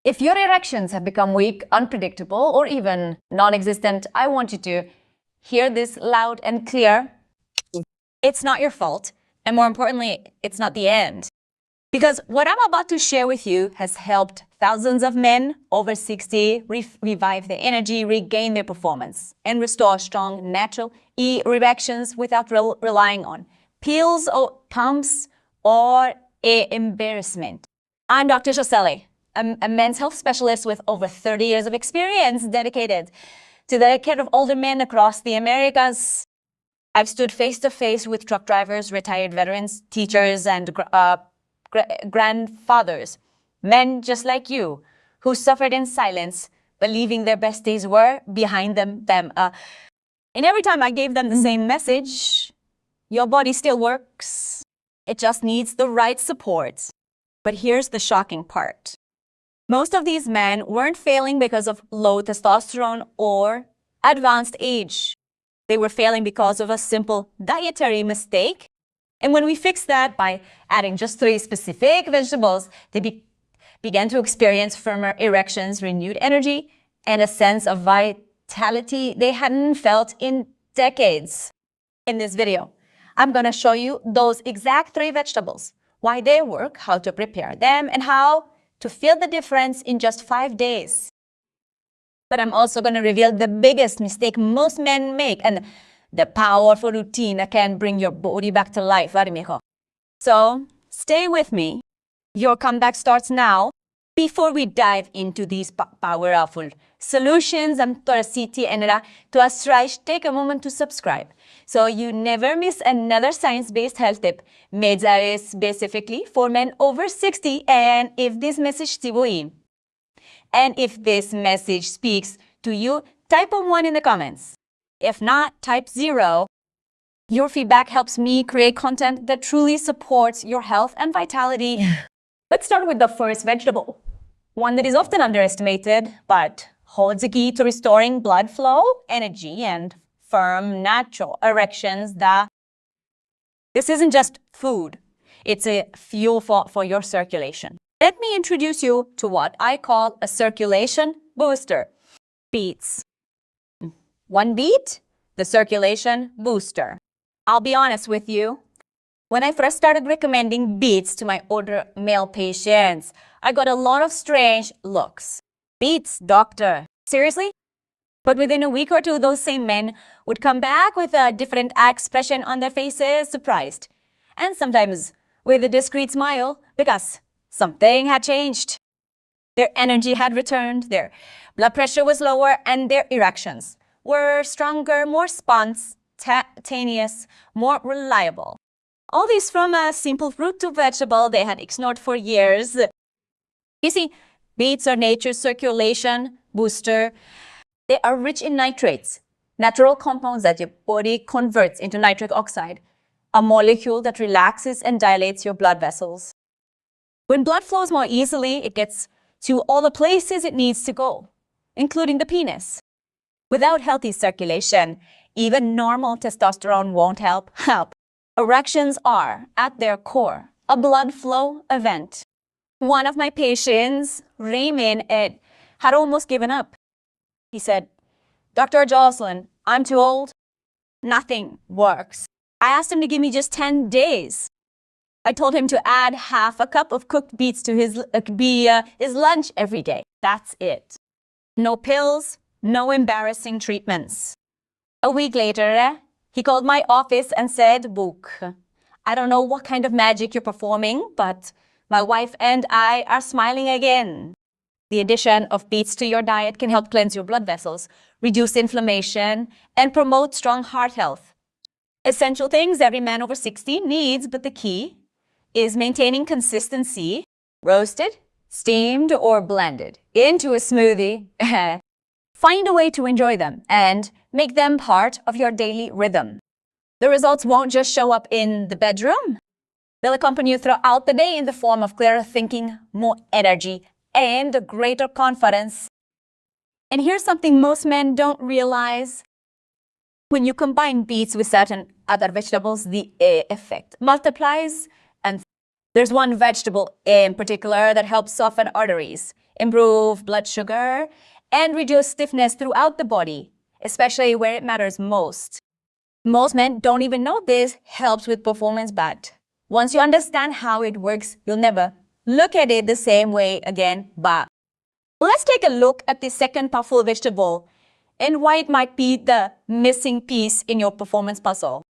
If your erections have become weak, unpredictable, or even non-existent, I want you to hear this loud and clear. It's not your fault, and more importantly, it's not the end. Because what I'm about to share with you has helped thousands of men over 60 revive their energy, regain their performance, and restore strong, natural erections without relying on pills or pumps or embarrassment. I'm Dr. Josele, a men's health specialist with over 30 years of experience dedicated to the care of older men across the Americas. I've stood face to face with truck drivers, retired veterans, teachers, and grandfathers, men just like you, who suffered in silence, believing their best days were behind them. And every time I gave them the same message, your body still works. It just needs the right support. But here's the shocking part. Most of these men weren't failing because of low testosterone or advanced age. They were failing because of a simple dietary mistake. And when we fixed that by adding just 3 specific vegetables, they began to experience firmer erections, renewed energy, and a sense of vitality they hadn't felt in decades. In this video, I'm going to show you those exact 3 vegetables, why they work, how to prepare them, and how to feel the difference in just 5 days. But I'm also going to reveal the biggest mistake most men make and the powerful routine that can bring your body back to life. So stay with me. Your comeback starts now. Before we dive into these powerful solutions, I'm Torasiti and Tuasraish, take a moment to subscribe so you never miss another science-based health tip made specifically for men over 60. And if this message speaks to you, type a 1 in the comments. If not, type 0. Your feedback helps me create content that truly supports your health and vitality. Let's start with the first vegetable, one that is often underestimated, but holds a key to restoring blood flow, energy, and firm, natural erections. This isn't just food. It's a fuel for your circulation. Let me introduce you to what I call a circulation booster. Beets. 1 beet, the circulation booster. I'll be honest with you. When I first started recommending beets to my older male patients, I got a lot of strange looks. Beets, doctor. Seriously? But within a week or 2, those same men would come back with a different expression on their faces, surprised. And sometimes with a discreet smile, because something had changed. Their energy had returned, their blood pressure was lower, and their erections were stronger, more spontaneous, more reliable. All this from a simple fruit to vegetable they had ignored for years. You see, beets are nature's circulation booster. They are rich in nitrates, natural compounds that your body converts into nitric oxide, a molecule that relaxes and dilates your blood vessels. When blood flows more easily, it gets to all the places it needs to go, including the penis. Without healthy circulation, even normal testosterone won't help. Erections are, at their core, a blood flow event. One of my patients, Raymond, had almost given up. He said, "Dr. Jocelyn, I'm too old. Nothing works." I asked him to give me just 10 days. I told him to add half a cup of cooked beets to his lunch every day. That's it. No pills, no embarrassing treatments. A week later, he called my office and said, "Book, I don't know what kind of magic you're performing, but my wife and I are smiling again." The addition of beets to your diet can help cleanse your blood vessels, reduce inflammation, and promote strong heart health. Essential things every man over 60 needs, but the key is maintaining consistency, roasted, steamed, or blended into a smoothie. Find a way to enjoy them and make them part of your daily rhythm. The results won't just show up in the bedroom. They'll accompany you throughout the day in the form of clearer thinking, more energy, and a greater confidence. And here's something most men don't realize. When you combine beets with certain other vegetables, the effect multiplies. And there's one vegetable in particular that helps soften arteries, improve blood sugar, and reduce stiffness throughout the body, especially where it matters most. Most men don't even know this helps with performance, but once you understand how it works, you'll never look at it the same way again. But let's take a look at the second powerful vegetable and why it might be the missing piece in your performance puzzle.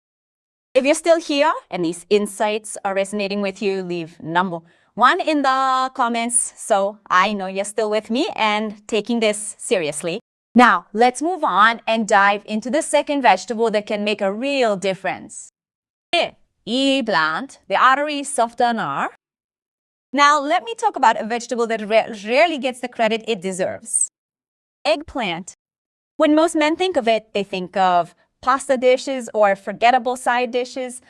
If you're still here and these insights are resonating with you, leave number 1 in the comments so I know you're still with me and taking this seriously. Now, let's move on and dive into the second vegetable that can make a real difference. Eggplant, the artery softener. Now, let me talk about a vegetable that rarely gets the credit it deserves. Eggplant. When most men think of it, they think of pasta dishes or forgettable side dishes.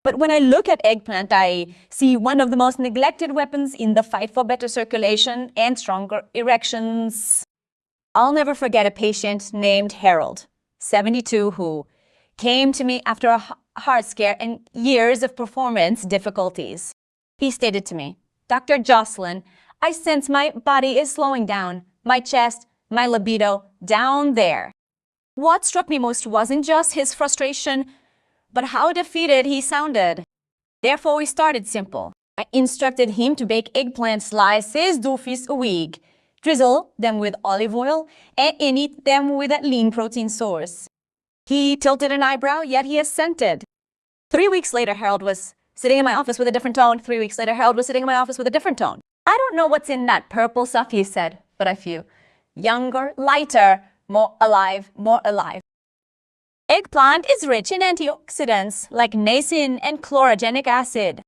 But when I look at eggplant, I see one of the most neglected weapons in the fight for better circulation and stronger erections. I'll never forget a patient named Harold, 72, who came to me after a heart scare and years of performance difficulties. He stated to me, "Dr. Jocelyn, I sense my body is slowing down, my chest, my libido, down there." What struck me most wasn't just his frustration, but how defeated he sounded. Therefore, we started simple. I instructed him to bake eggplant slices d'office a week, drizzle them with olive oil, and eat them with a lean protein source. He tilted an eyebrow, yet he assented. 3 weeks later, Harold was sitting in my office with a different tone. 3 weeks later, Harold was sitting in my office with a different tone. "I don't know what's in that purple stuff," he said, "but I feel younger, lighter, more alive, more alive." Eggplant is rich in antioxidants like niacin and chlorogenic acid.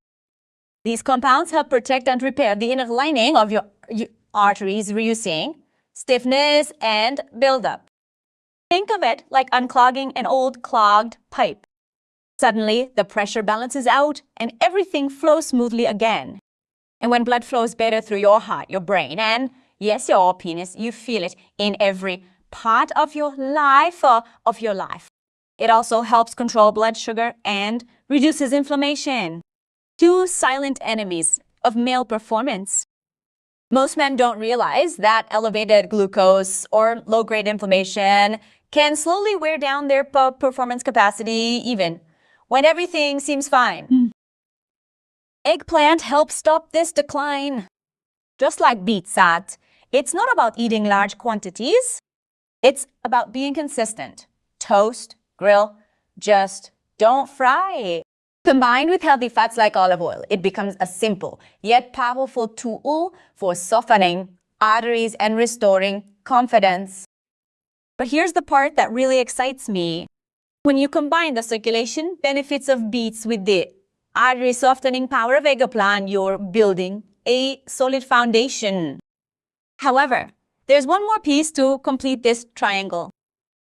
These compounds help protect and repair the inner lining of your arteries, reducing stiffness and buildup. Think of it like unclogging an old clogged pipe. Suddenly, the pressure balances out and everything flows smoothly again. And when blood flows better through your heart, your brain, and yes, your penis, you feel it in every part of your life. It also helps control blood sugar and reduces inflammation. 2 silent enemies of male performance. Most men don't realize that elevated glucose or low-grade inflammation can slowly wear down their performance capacity even when everything seems fine. Eggplant helps stop this decline. Just like beet fat, it's not about eating large quantities. It's about being consistent. Toast, grill, just don't fry. Combined with healthy fats like olive oil, it becomes a simple yet powerful tool for softening arteries and restoring confidence. But here's the part that really excites me. When you combine the circulation benefits of beets with the artery softening power of eggplant, you're building a solid foundation. However, there's one more piece to complete this triangle.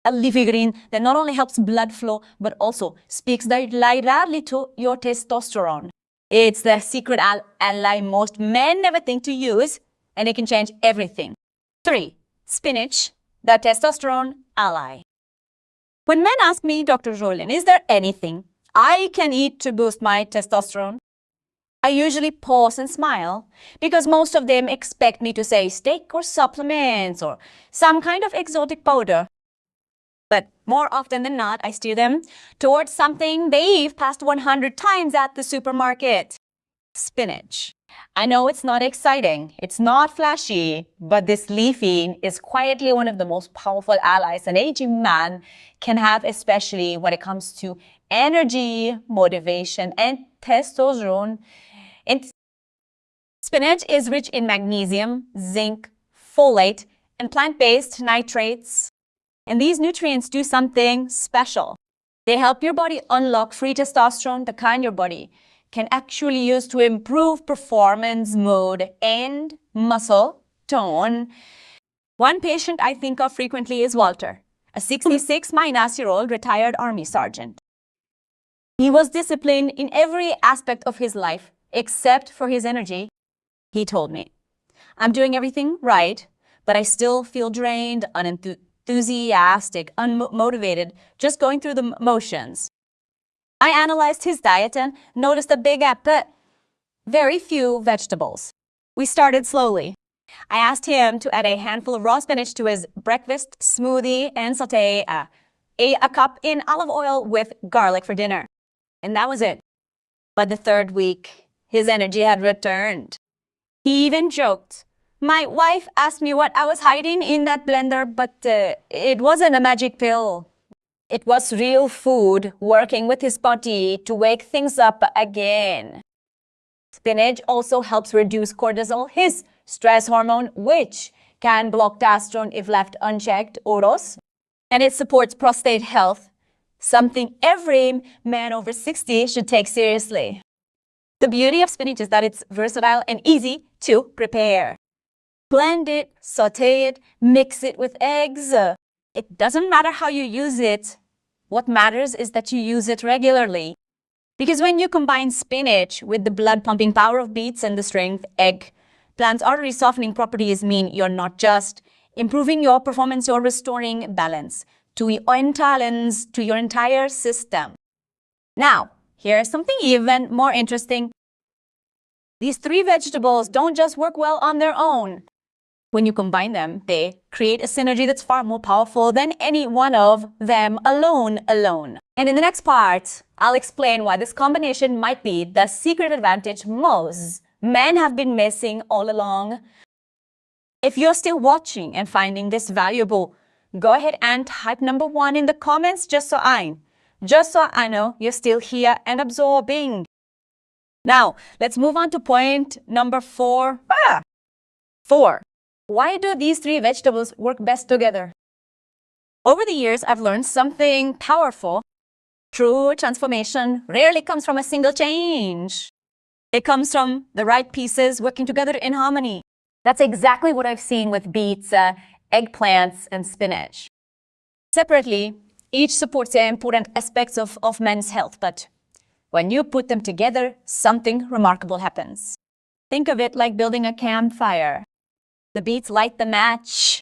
A leafy green that not only helps blood flow, but also speaks directly to your testosterone. It's the secret ally most men never think to use, and it can change everything. 3. Spinach, the testosterone ally. When men ask me, "Dr. Jolene, is there anything I can eat to boost my testosterone?" I usually pause and smile because most of them expect me to say steak or supplements or some kind of exotic powder. But more often than not, I steer them towards something they've passed 100 times at the supermarket. Spinach. I know it's not exciting, it's not flashy, but this leafy is quietly one of the most powerful allies an aging man can have, especially when it comes to energy, motivation, and testosterone. And spinach is rich in magnesium, zinc, folate, and plant-based nitrates. And these nutrients do something special. They help your body unlock free testosterone, the kind your body can actually use to improve performance, mood, and muscle tone. One patient I think of frequently is Walter, a 66-year-old retired Army sergeant. He was disciplined in every aspect of his life except for his energy. He told me, "I'm doing everything right, but I still feel drained, unenthusiastic, unmotivated, just going through the motions." I analyzed his diet and noticed a big gap, but very few vegetables. We started slowly. I asked him to add a handful of raw spinach to his breakfast smoothie and saute a cup in olive oil with garlic for dinner. And that was it. But the third week, his energy had returned. He even joked, "My wife asked me what I was hiding in that blender, but it wasn't a magic pill. It was real food working with his body to wake things up again." Spinach also helps reduce cortisol, his stress hormone, which can block testosterone if left unchecked, oros. And it supports prostate health, something every man over 60 should take seriously. The beauty of spinach is that it's versatile and easy to prepare. Blend it, saute it, mix it with eggs. It doesn't matter how you use it. What matters is that you use it regularly. Because when you combine spinach with the blood-pumping power of beets and the strength eggplant's artery softening properties mean you're not just improving your performance, you're restoring balance to your entire system. Now, here's something even more interesting. These three vegetables don't just work well on their own. When you combine them, they create a synergy that's far more powerful than any one of them alone. And in the next part, I'll explain why this combination might be the secret advantage most men have been missing all along. If you're still watching and finding this valuable, go ahead and type number 1 in the comments just so I know you're still here and absorbing. Now, let's move on to point number 4. 4. Why do these three vegetables work best together? Over the years, I've learned something powerful. True transformation rarely comes from a single change. It comes from the right pieces working together in harmony. That's exactly what I've seen with beets, eggplants, and spinach. Separately, each supports important aspects of men's health, but when you put them together, something remarkable happens. Think of it like building a campfire. The beets light the match.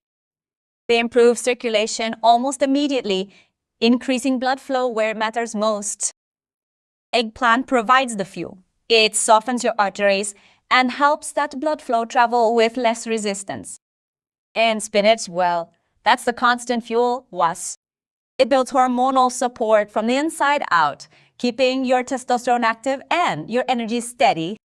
They improve circulation almost immediately, increasing blood flow where it matters most. Eggplant provides the fuel. It softens your arteries and helps that blood flow travel with less resistance. And spinach, well, that's the constant fuel was. It builds hormonal support from the inside out, keeping your testosterone active and your energy steady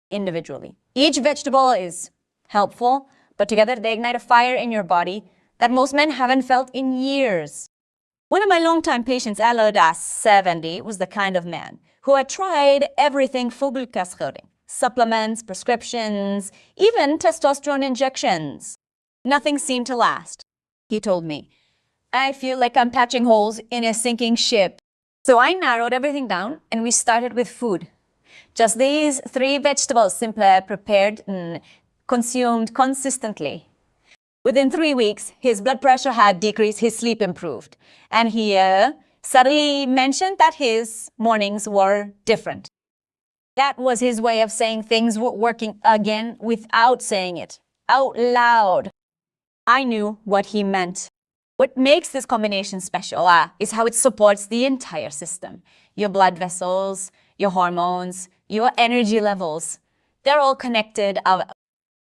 individually. Each vegetable is helpful, but together they ignite a fire in your body that most men haven't felt in years. One of my longtime patients, Alodas 70, was the kind of man who had tried everything vogelkaschouding, supplements, prescriptions, even testosterone injections. Nothing seemed to last. He told me, "I feel like I'm patching holes in a sinking ship." So I narrowed everything down and we started with food. Just these three vegetables, simply prepared and consumed consistently. Within 3 weeks, his blood pressure had decreased, his sleep improved, and he suddenly mentioned that his mornings were different. That was his way of saying things were working again without saying it out loud. I knew what he meant. What makes this combination special is how it supports the entire system. Your blood vessels, your hormones, your energy levels, they're all connected.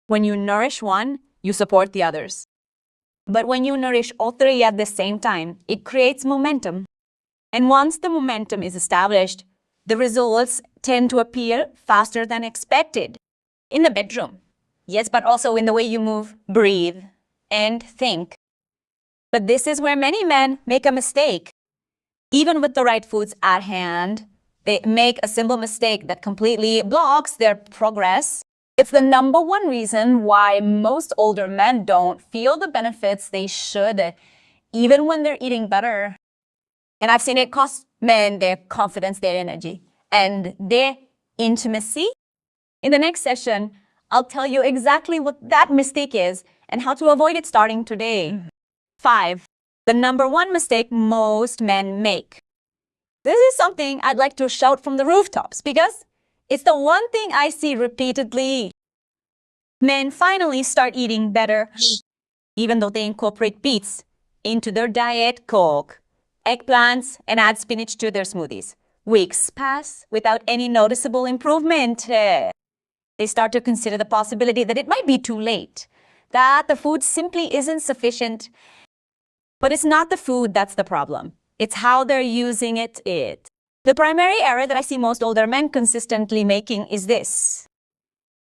When you nourish one, you support the others. But when you nourish all three at the same time, it creates momentum. And once the momentum is established, the results tend to appear faster than expected. In the bedroom, yes, but also in the way you move, breathe, and think. But this is where many men make a mistake. Even with the right foods at hand, they make a simple mistake that completely blocks their progress. It's the number one reason why most older men don't feel the benefits they should, even when they're eating better. And I've seen it cost men their confidence, their energy, and their intimacy. In the next session, I'll tell you exactly what that mistake is and how to avoid it starting today. 5. The number one mistake most men make. This is something I'd like to shout from the rooftops because it's the one thing I see repeatedly. Men finally start eating better, even though they incorporate beets into their diet, cook eggplants, and add spinach to their smoothies. Weeks pass without any noticeable improvement. They start to consider the possibility that it might be too late. that the food simply isn't sufficient. But it's not the food that's the problem. It's how they're using it. The primary error that I see most older men consistently making is this.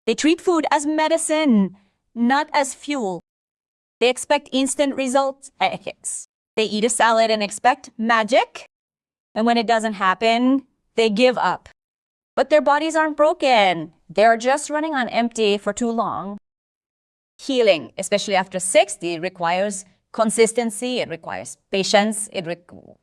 They treat food as medicine, not as fuel. They expect instant results. They eat a salad and expect magic. And when it doesn't happen, they give up. But their bodies aren't broken. They're just running on empty for too long. Healing, especially after 60, requires consistency. It requires patience. It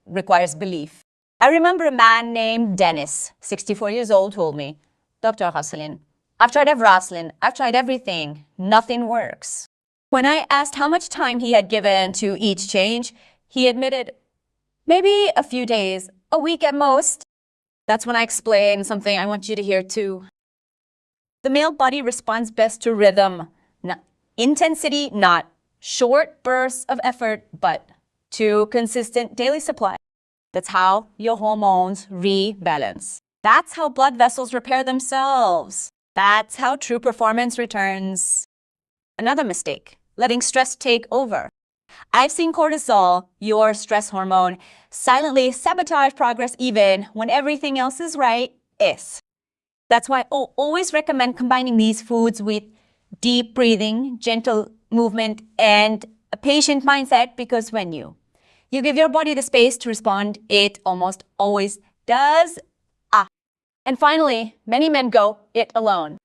requires belief. I remember a man named Dennis, 64 years old, told me, Dr. Hasselin, I've tried Everastlin. I've tried everything. Nothing works. When I asked how much time he had given to each change, he admitted, maybe a few days, a week at most. That's when I explained something I want you to hear too. The male body responds best to rhythm, not intensity, not short bursts of effort, but to consistent daily supply. That's how your hormones rebalance. That's how blood vessels repair themselves. That's how true performance returns. Another mistake, letting stress take over. I've seen cortisol, your stress hormone, silently sabotage progress even when everything else is right. That's why I always recommend combining these foods with deep breathing, gentle movement, and a patient mindset, because when you give your body the space to respond, it almost always does. And finally, many men go it alone.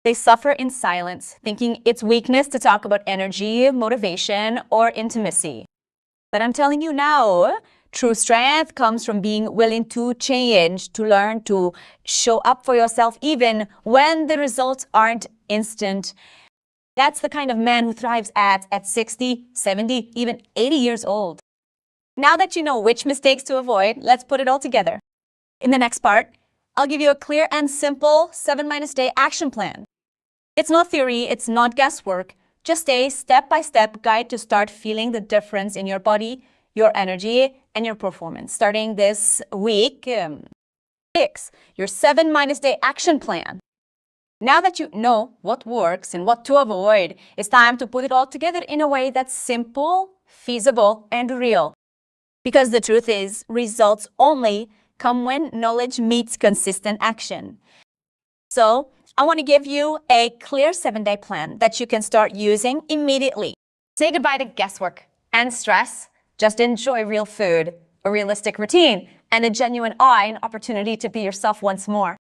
They suffer in silence, thinking it's weakness to talk about energy, motivation, or intimacy. But I'm telling you now, true strength comes from being willing to change, to learn to show up for yourself even when the results aren't instant. That's the kind of man who thrives at 60, 70, even 80 years old. Now that you know which mistakes to avoid, let's put it all together. In the next part, I'll give you a clear and simple 7-day action plan. It's not theory, it's not guesswork, just a step-by-step guide to start feeling the difference in your body, your energy, and your performance. Starting this week, 6, your 7-day action plan. Now that you know what works and what to avoid, it's time to put it all together in a way that's simple, feasible, and real. Because the truth is, results only come when knowledge meets consistent action. So, I want to give you a clear 7-day plan that you can start using immediately. Say goodbye to guesswork and stress. Just enjoy real food, a realistic routine, and a genuine and opportunity to be yourself once more.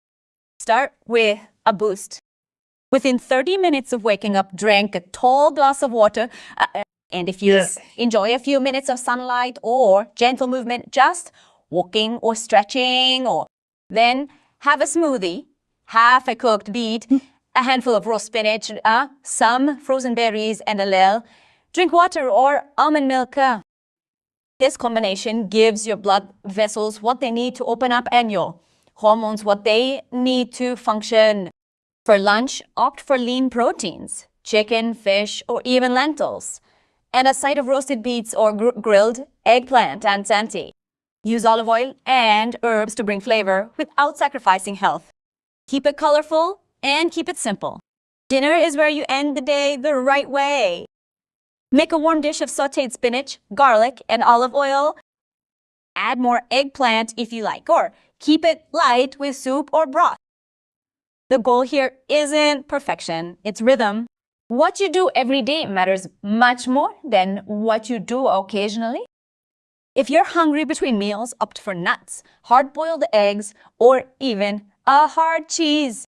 Start with a boost. Within 30 minutes of waking up, drink a tall glass of water. And if you enjoy a few minutes of sunlight or gentle movement, just walking or stretching, or then have a smoothie, half a cooked beet, a handful of raw spinach, some frozen berries, and a little. Drink water or almond milk. This combination gives your blood vessels what they need to open up and your hormones what they need to function. For lunch, opt for lean proteins, chicken, fish, or even lentils, and a side of roasted beets or grilled eggplant and santi. Use olive oil and herbs to bring flavor without sacrificing health. Keep it colorful and keep it simple. Dinner is where you end the day the right way. Make a warm dish of sautéed spinach, garlic, and olive oil. Add more eggplant if you like, or keep it light with soup or broth. The goal here isn't perfection, it's rhythm. What you do every day matters much more than what you do occasionally. If you're hungry between meals, opt for nuts, hard-boiled eggs, or even a hard cheese.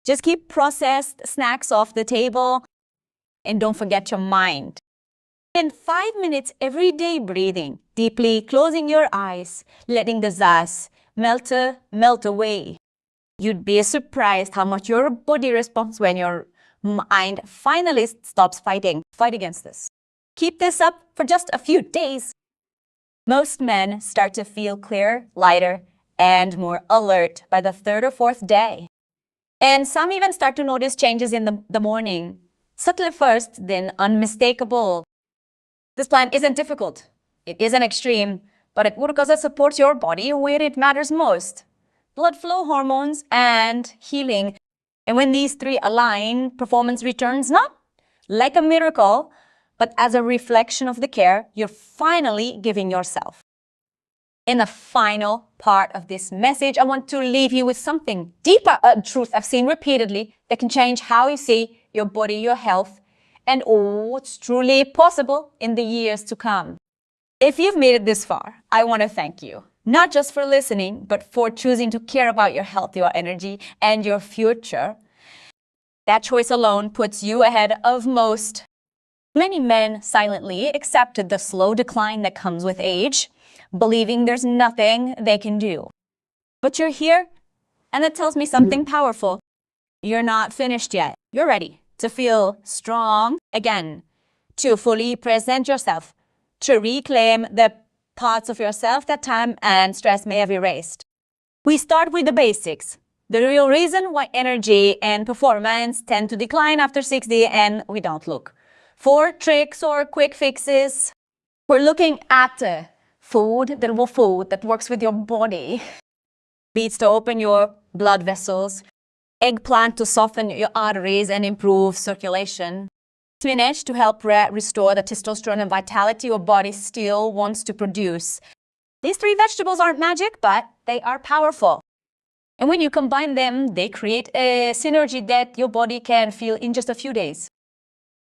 Just keep processed snacks off the table, and don't forget your mind. In 5 minutes every day, breathing deeply, closing your eyes, letting the zaz melt away. You'd be surprised how much your body responds when your mind finally stops fighting. Fight against this. Keep this up for just a few days. Most men start to feel clearer, lighter, and more alert by the 3rd or 4th day. And some even start to notice changes in the morning. Subtle at first, then unmistakable. This plan isn't difficult. It isn't extreme, but it works because it supports your body where it matters most. Blood flow, hormones, and healing. And when these three align, performance returns not like a miracle, but as a reflection of the care you're finally giving yourself. In the final part of this message, I want to leave you with something deeper, a truth I've seen repeatedly that can change how you see your body, your health, and what's truly possible in the years to come. If you've made it this far, I want to thank you, not just for listening, but for choosing to care about your health, your energy, and your future. That choice alone puts you ahead of most. Many men silently accepted the slow decline that comes with age, believing there's nothing they can do. But you're here, and that tells me something powerful. You're not finished yet. You're ready to feel strong again, to fully present yourself, to reclaim the parts of yourself that time and stress may have erased. We start with the basics, the real reason why energy and performance tend to decline after 60 and we don't look for tricks or quick fixes. We're looking at food that works with your body. Beets to open your blood vessels, eggplant to soften your arteries and improve circulation, spinach to help restore the testosterone and vitality your body still wants to produce. These 3 vegetables aren't magic, but they are powerful. And when you combine them, they create a synergy that your body can feel in just a few days.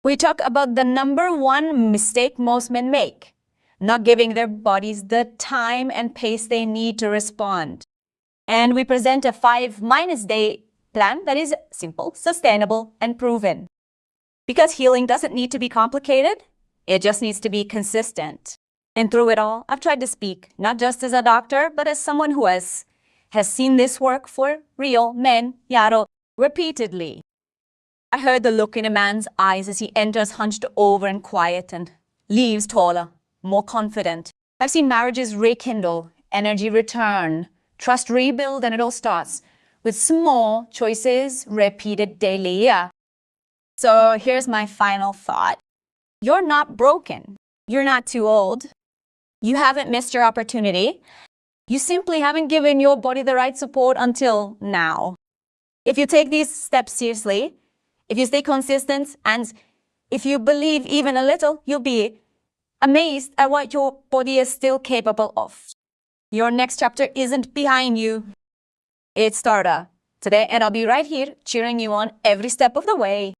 We talk about the number 1 mistake most men make, not giving their bodies the time and pace they need to respond. And we present a 5-day plan that is simple, sustainable, and proven. Because healing doesn't need to be complicated, it just needs to be consistent. And through it all, I've tried to speak, not just as a doctor, but as someone who has seen this work for real men, Yaro, repeatedly. I heard the look in a man's eyes as he enters hunched over and quiet and leaves taller, more confident. I've seen marriages rekindle, energy return, trust rebuild, and it all starts with small choices repeated daily. So here's my final thought. You're not broken. You're not too old. You haven't missed your opportunity. You simply haven't given your body the right support until now. If you take these steps seriously, if you stay consistent, and if you believe even a little, you'll be amazed at what your body is still capable of. Your next chapter isn't behind you. It started today, and I'll be right here cheering you on every step of the way.